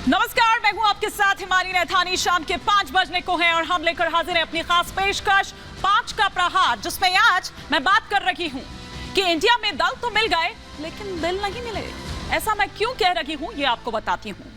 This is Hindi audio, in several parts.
नमस्कार, मैं हूं आपके साथ हिमानी नैथानी। शाम के 5 बजने को हैं और हम लेकर हाजिर हैं अपनी खास पेशकश 5 का प्रहार, जिसमें आज मैं बात कर रही हूं कि इंडिया में दल तो मिल गए लेकिन दिल नहीं मिले। ऐसा मैं क्यों कह रही हूं ये आपको बताती हूं।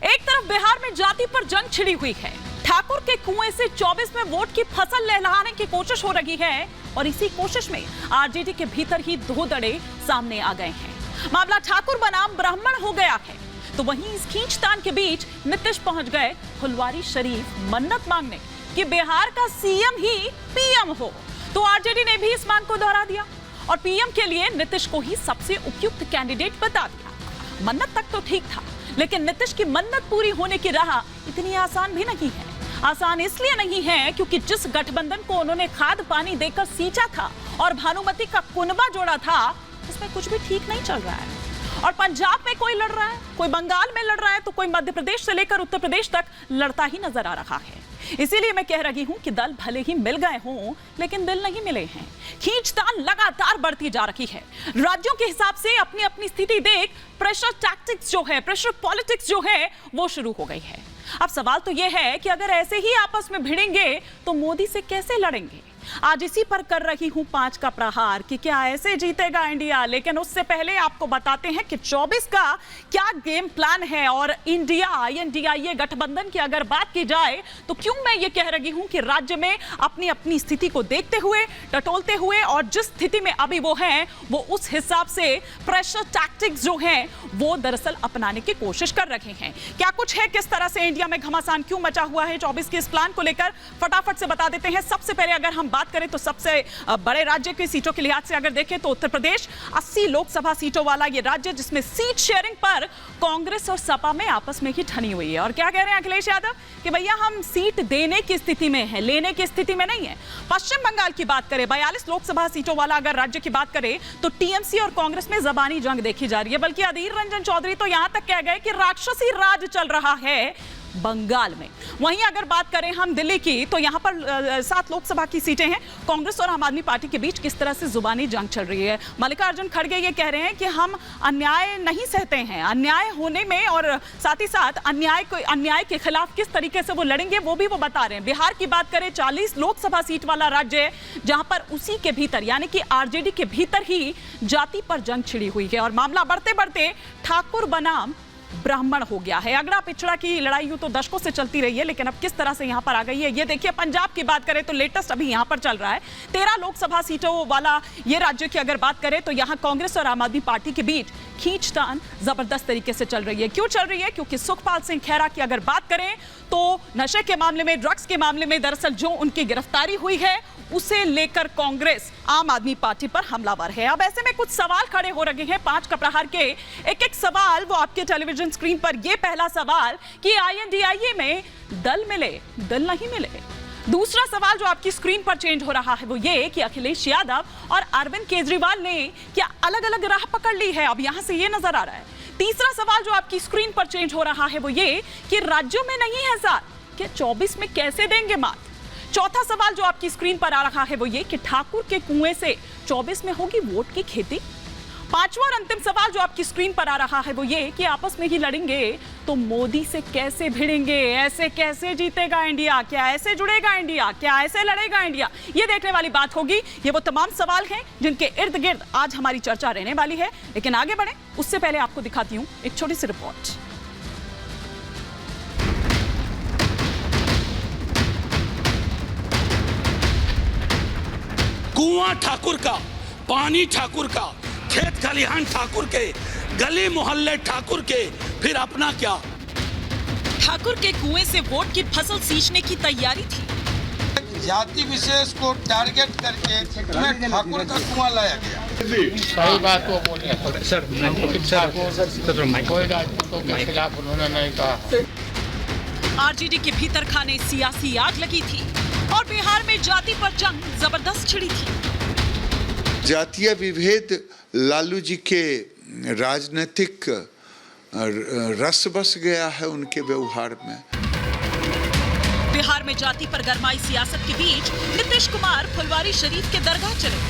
एक तरफ बिहार में जाति पर जंग छिड़ी हुई है, ठाकुर के कुएं से 24 में वोट की फसल लहलहाने की कोशिश हो रही है और इसी कोशिश में आरजेडी के भीतर ही दो दड़े सामने आ गए हैं। मामला ठाकुर बनाम ब्राह्मण हो गया है। तो वहीं इस खींचतान के बीच नीतीश पहुंच गए फुलवारी शरीफ मन्नत मांगने कि बिहार का सीएम ही पीएम हो। तो आरजेडी ने भी इस मांग को दोहरा दिया और पीएम के लिए नीतीश को ही सबसे उपयुक्त कैंडिडेट बता दिया। मन्नत तक तो ठीक था, लेकिन नीतीश की मन्नत पूरी होने की राह इतनी आसान भी नहीं है। आसान इसलिए नहीं है क्योंकि जिस गठबंधन को उन्होंने खाद पानी देकर सींचा था और भानुमति का कुनबा जोड़ा था, उसमें कुछ भी ठीक नहीं चल रहा है। और पंजाब में कोई लड़ रहा है, कोई बंगाल में लड़ रहा है, तो कोई मध्य प्रदेश से लेकर उत्तर प्रदेश तक लड़ता ही नजर आ रहा है। इसीलिए मैं कह रही हूं कि दल भले ही मिल गए हों लेकिन दिल नहीं मिले हैं। खींचतान लगातार बढ़ती जा रही है। राज्यों के हिसाब से अपनी अपनी स्थिति देख प्रेशर टैक्टिक्स जो है, प्रेशर पॉलिटिक्स जो है, वो शुरू हो गई है। अब सवाल तो यह है कि अगर ऐसे ही आपस में भिड़ेंगे तो मोदी से कैसे लड़ेंगे। आज इसी पर कर रही हूं 5 का प्रहार कि क्या ऐसे जीतेगा इंडिया। लेकिन उससे पहले आपको बताते हैं कि 24 का क्या गेम प्लान है। और इंडिया INDIA गठबंधन की अगर बात की जाए तो क्यों मैं ये कह रही हूं कि राज्य में अपनी अपनी स्थिति को देखते हुए, टटोलते हुए और जिस स्थिति में अभी वो हैं, वो उस हिसाब से प्रेशर टैक्टिक्स जो हैं वो दरअसल अपनाने की कोशिश कर रहे हैं। क्या कुछ है, किस तरह से इंडिया में घमासान क्यों मचा हुआ है 24 के इस प्लान को लेकर फटाफट से बता देते हैं। सबसे पहले अगर हम बात करें तो सबसे बड़े राज्य की सीटों के लिहाज से अगर देखें तो उत्तर प्रदेश 80 लोकसभा सीटों वाला ये राज्य, जिसमें सीट शेयरिंग पर कांग्रेस और सपा में आपस में ही ठनी हुई है। और क्या कह रहे हैं अखिलेश यादव कि भैया हम सीट देने की स्थिति में है, लेने की स्थिति में नहीं है। पश्चिम बंगाल की बात करें, 42 लोकसभा सीटों वाला अगर राज्य की बात करें तो टीएमसी और कांग्रेस में जबानी जंग देखी जा रही है। बल्कि अधीर रंजन चौधरी तो यहां तक कह गए कि राक्षसी राज चल रहा है बंगाल में। वहीं अगर बात करें हम दिल्ली की तो यहां पर 7 लोकसभा की सीटें हैं। कांग्रेस और आम आदमी पार्टी के बीच किस तरह से जुबानी जंग चल रही है। मल्लिकार्जुन खड़गे ये कह रहे हैं कि हम अन्याय नहीं सहते हैं, अन्याय होने में और साथ ही साथ अन्याय के खिलाफ किस तरीके से वो लड़ेंगे वो भी वो बता रहे हैं। बिहार की बात करें, 40 लोकसभा सीट वाला राज्य है जहां पर उसी के भीतर यानी कि आरजेडी के भीतर ही जाति पर जंग छिड़ी हुई है और मामला बढ़ते बढ़ते ठाकुर बनाम ब्राह्मण हो गया है। अगड़ा पिछड़ा की लड़ाई यूं तो दशकों से चलती रही है, लेकिन अब किस तरह से यहां पर आ गई है ये देखिए। पंजाब की बात करें तो लेटेस्ट अभी यहां पर चल रहा है। 13 लोकसभा सीटों वाला ये राज्य की अगर बात करें तो यहां कांग्रेस और आम आदमी पार्टी के बीच खींचतान जबरदस्त तरीके से चल रही है। क्यों चल रही है? क्योंकि सुखपाल सिंह खैरा की अगर बात करें तो नशे के मामले में, ड्रग्स के मामले में दरअसल जो उनकी गिरफ्तारी हुई है उसे लेकर कांग्रेस आम आदमी पार्टी पर हमलावर है। अब ऐसे में कुछ सवाल खड़े हो रहे हैं 5 का प्रहार के। एक एक सवाल वो आपके टेलीविजन स्क्रीन पर। ये पहला सवाल कि INDIA में दल मिले, दिल नहीं मिले। दूसरा सवाल जो आपकी स्क्रीन पर चेंज हो रहा है वो ये कि अखिलेश यादव और अरविंद केजरीवाल ने क्या अलग अलग राह पकड़ ली है, अब यहां से ये नजर आ रहा है। तीसरा सवाल जो आपकी स्क्रीन पर चेंज हो रहा है वो ये कि राज्यों में नहीं है साथ, क्या 24 में कैसे देंगे मात। चौथा सवाल जो आपकी स्क्रीन पर आ रहा है वो ये कि ठाकुर के कुएं से 24 में होगी वोट की खेती। पांचवा और अंतिम सवाल जो आपकी स्क्रीन पर आ रहा है वो ये कि आपस में ही लड़ेंगे तो मोदी से कैसे भिड़ेंगे, ऐसे कैसे जीतेगा इंडिया, क्या ऐसे जुड़ेगा इंडिया, क्या ऐसे लड़ेगा इंडिया। ये देखने वाली बात होगी। ये वो तमाम सवाल हैं जिनके इर्द गिर्द आज हमारी चर्चा रहने वाली है। लेकिन आगे बढ़े उससे पहले आपको दिखाती हूं एक छोटी सी रिपोर्ट। कुआं ठाकुर का, पानी ठाकुर का, खेत खलिहान ठाकुर के, गली मोहल्ले ठाकुर के, फिर अपना क्या। ठाकुर के कुएं से वोट की फसल सींचने की तैयारी थी। जाति विशेष को टारगेट करके ठाकुर का कुआं लाया गया। सही बात वो बोले सर, कोई राजपूतों के खिलाफ उन्होंने नहीं कहा। आरजेडी के भीतर खाने सियासी आग लगी थी और बिहार में जाति पर जंग जबरदस्त छिड़ी थी। जातीय विभेद लालू जी के राजनीतिक रस बस गया है उनके व्यवहार में। बिहार में जाति पर गरमाई सियासत के बीच नीतीश कुमार फुलवारी शरीफ के दरगाह चले,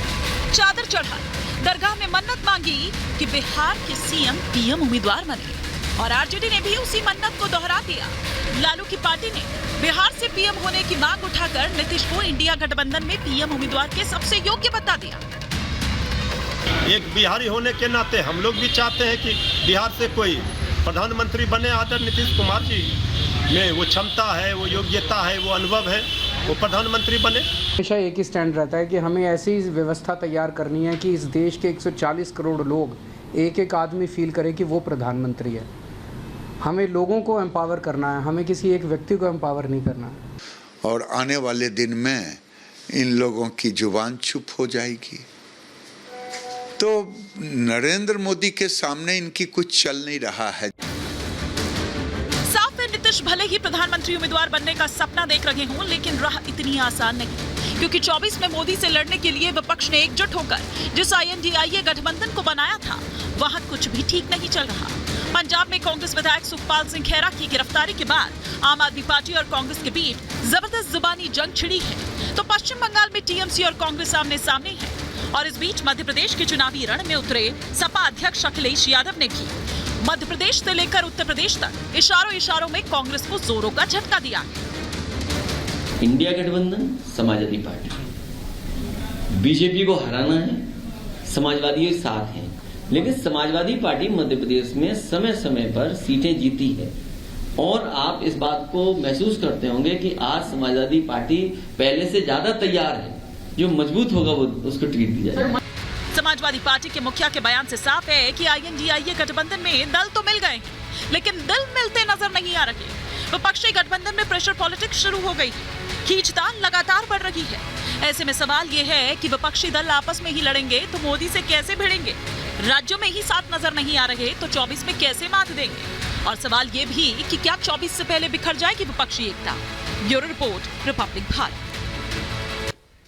चादर चढ़ाई, दरगाह में मन्नत मांगी कि बिहार के सीएम पीएम उम्मीदवार बने। और आरजेडी ने भी उसी मन्नत को दोहरा दिया। लालू की पार्टी ने बिहार से पीएम होने की मांग उठाकर नीतीश को इंडिया गठबंधन में पीएम उम्मीदवार के सबसे योग्य बता दिया। एक बिहारी होने के नाते हम लोग भी चाहते हैं कि बिहार से कोई प्रधानमंत्री बने। आदरणीय नीतीश कुमार जी में वो क्षमता है, वो योग्यता है, वो अनुभव है, वो प्रधानमंत्री बने। हमेशा एक ही स्टैंड रहता है कि हमें ऐसी व्यवस्था तैयार करनी है कि इस देश के 140 करोड़ लोग एक एक आदमी फील करे कि वो प्रधानमंत्री है। हमें लोगों को एम्पावर करना है, हमें किसी एक व्यक्ति को एम्पावर नहीं करना है। और आने वाले दिन में इन लोगों की जुबान चुप हो जाएगी, तो नरेंद्र मोदी के सामने इनकी कुछ चल नहीं रहा है। साफ है, नीतीश भले ही प्रधानमंत्री उम्मीदवार बनने का सपना देख रहे हों, लेकिन राह इतनी आसान नहीं, क्योंकि 24 में मोदी से लड़ने के लिए विपक्ष ने एकजुट होकर जिस INDIA गठबंधन को बनाया था, वहां कुछ भी ठीक नहीं चल रहा। पंजाब में कांग्रेस विधायक सुखपाल सिंह खैरा की गिरफ्तारी के बाद आम आदमी पार्टी और कांग्रेस के बीच जबरदस्त जुबानी जंग छिड़ी है, तो पश्चिम बंगाल में TMC और कांग्रेस आमने सामने है। और इस बीच मध्य प्रदेश के चुनावी रण में उतरे सपा अध्यक्ष अखिलेश यादव ने भी मध्य प्रदेश से लेकर उत्तर प्रदेश तक इशारों में कांग्रेस को जोरों का झटका दिया। इंडिया गठबंधन, समाजवादी पार्टी, बीजेपी को हराना है, समाजवादी साथ हैं, लेकिन समाजवादी पार्टी मध्य प्रदेश में समय समय पर सीटें जीती है और आप इस बात को महसूस करते होंगे कि आज समाजवादी पार्टी पहले से ज्यादा तैयार है, जो मजबूत होगा वो उसको ट्रीट दी जाएगी। समाजवादी पार्टी के मुखिया के बयान से साफ है कि INDIA गठबंधन में दल तो मिल गए हैं, लेकिन दिल मिलते नजर नहीं आ रहे। विपक्षी गठबंधन में प्रेशर पॉलिटिक्स शुरू हो गई, खींचतान लगातार बढ़ रही है। ऐसे में सवाल ये है कि विपक्षी दल आपस में ही लड़ेंगे तो मोदी से कैसे भिड़ेंगे? राज्यों में ही साथ नजर नहीं आ रहे तो 24 में कैसे मात देंगे? और सवाल ये भी कि क्या 24 से पहले बिखर जाएगी विपक्षी एकता? Bureau report, republic Bharat.